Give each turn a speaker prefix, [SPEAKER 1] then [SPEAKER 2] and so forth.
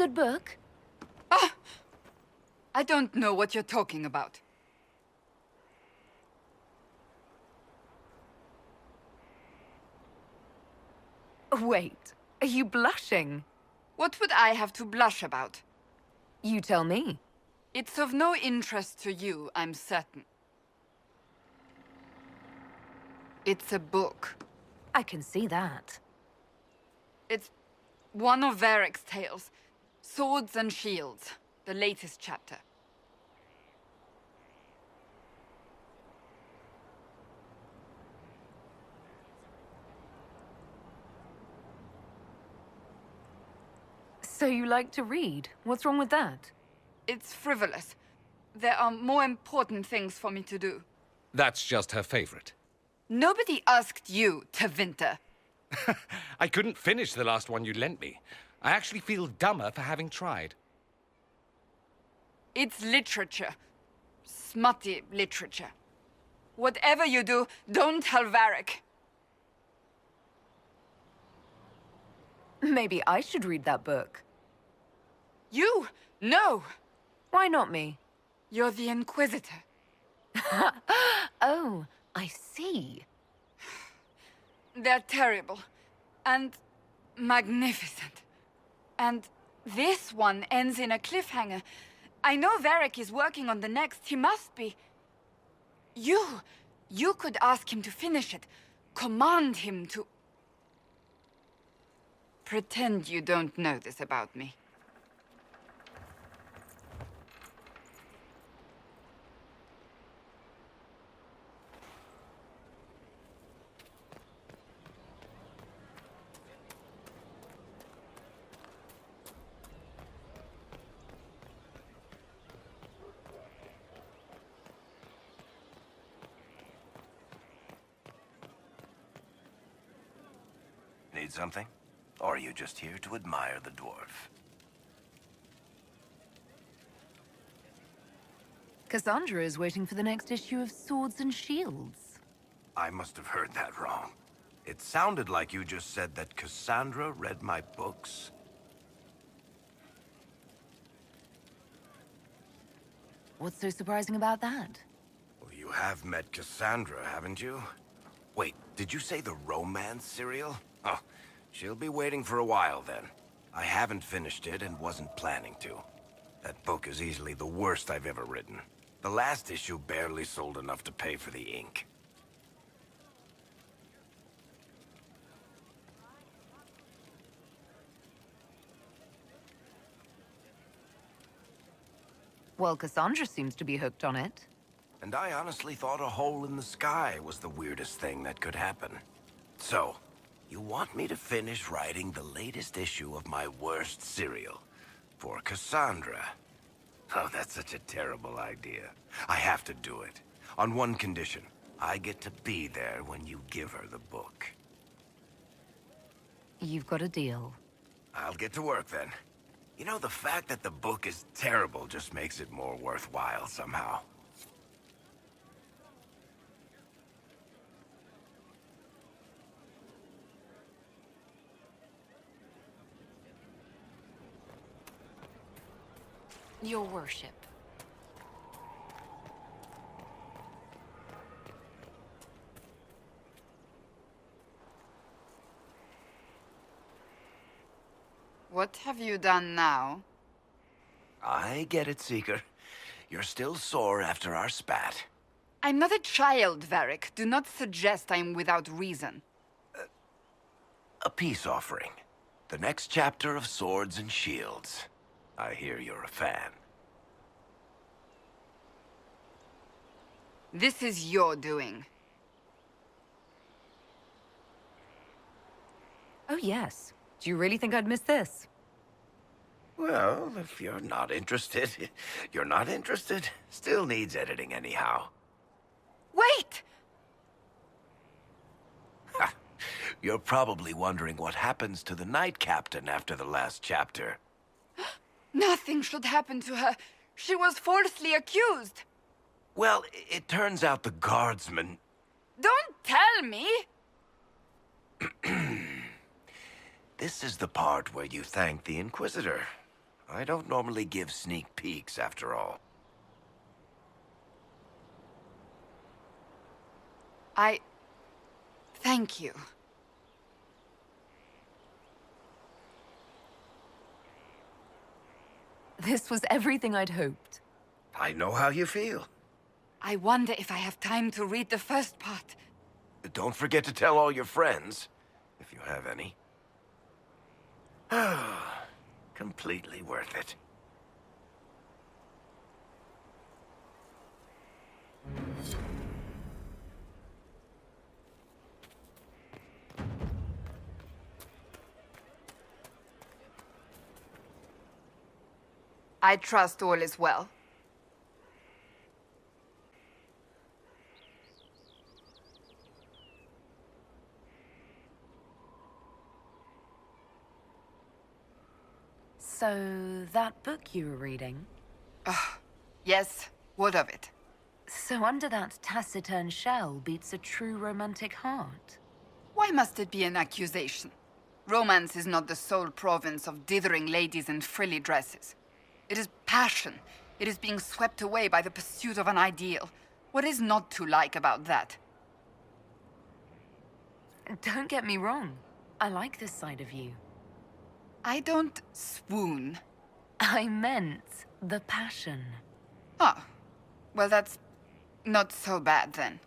[SPEAKER 1] good book?
[SPEAKER 2] I don't know what you're talking about.
[SPEAKER 1] Wait, are you blushing?
[SPEAKER 2] What would I have to blush about?
[SPEAKER 1] You tell me.
[SPEAKER 2] It's of no interest to you, I'm certain. It's a book.
[SPEAKER 1] I can see that.
[SPEAKER 2] It's one of Varric's tales. Swords and Shields, the latest chapter.
[SPEAKER 1] So you like to read? What's wrong with that?
[SPEAKER 2] It's frivolous. There are more important things for me to do.
[SPEAKER 3] That's just her favorite.
[SPEAKER 2] Nobody asked you to winter.
[SPEAKER 3] I couldn't finish the last one you lent me. I actually feel dumber for having tried.
[SPEAKER 2] It's literature. Smutty literature. Whatever you do, don't tell Varric.
[SPEAKER 1] Maybe I should read that book.
[SPEAKER 2] You? No!
[SPEAKER 1] Why not me?
[SPEAKER 2] You're the Inquisitor.
[SPEAKER 1] Oh, I see.
[SPEAKER 2] They're terrible. And magnificent. And this one ends in a cliffhanger. I know Varric is working on the next. He must be. You could ask him to finish it. Command him to... Pretend you don't know this about me.
[SPEAKER 4] Need something? Or are you just here to admire the dwarf?
[SPEAKER 1] Cassandra is waiting for the next issue of Swords and Shields.
[SPEAKER 4] I must have heard that wrong. It sounded like you just said that Cassandra read my books.
[SPEAKER 1] What's so surprising about that?
[SPEAKER 4] Well, you have met Cassandra, haven't you? Wait, did you say the romance serial? Oh, she'll be waiting for a while then. I haven't finished it and wasn't planning to. That book is easily the worst I've ever written. The last issue barely sold enough to pay for the ink.
[SPEAKER 1] Well, Cassandra seems to be hooked on it.
[SPEAKER 4] And I honestly thought a hole in the sky was the weirdest thing that could happen. So, you want me to finish writing the latest issue of my worst serial for Cassandra? Oh, that's such a terrible idea. I have to do it. On one condition. I get to be there when you give her the book.
[SPEAKER 1] You've got a deal.
[SPEAKER 4] I'll get to work then. You know, the fact that the book is terrible just makes it more worthwhile somehow.
[SPEAKER 1] Your worship.
[SPEAKER 2] What have you done now?
[SPEAKER 4] I get it, Seeker. You're still sore after our spat.
[SPEAKER 2] I'm not a child, Varric. Do not suggest I'm without reason.
[SPEAKER 4] A peace offering. The next chapter of Swords and Shields. I hear you're a fan.
[SPEAKER 2] This is your doing.
[SPEAKER 1] Oh, yes. Do you really think I'd miss this?
[SPEAKER 4] Well, if you're not interested, you're not interested. Still needs editing anyhow.
[SPEAKER 2] Wait!
[SPEAKER 4] You're probably wondering what happens to the Knight Captain after the last chapter.
[SPEAKER 2] Nothing should happen to her. She was falsely accused.
[SPEAKER 4] Well, it turns out the guardsman...
[SPEAKER 2] Don't tell me!
[SPEAKER 4] This is the part where you thank the Inquisitor. I don't normally give sneak peeks, after all.
[SPEAKER 2] Thank you.
[SPEAKER 1] This was everything I'd hoped.
[SPEAKER 4] I know how you feel.
[SPEAKER 2] I wonder if I have time to read the first part.
[SPEAKER 4] Don't forget to tell all your friends, if you have any. Completely worth it.
[SPEAKER 2] I trust all is well.
[SPEAKER 1] So, that book you were reading?
[SPEAKER 2] Yes, what of it?
[SPEAKER 1] So under that taciturn shell beats a true romantic heart.
[SPEAKER 2] Why must it be an accusation? Romance is not the sole province of dithering ladies in frilly dresses. It is passion. It is being swept away by the pursuit of an ideal. What is not to like about that?
[SPEAKER 1] Don't get me wrong. I like this side of you.
[SPEAKER 2] I don't swoon.
[SPEAKER 1] I meant the passion.
[SPEAKER 2] Ah, well, that's not so bad then.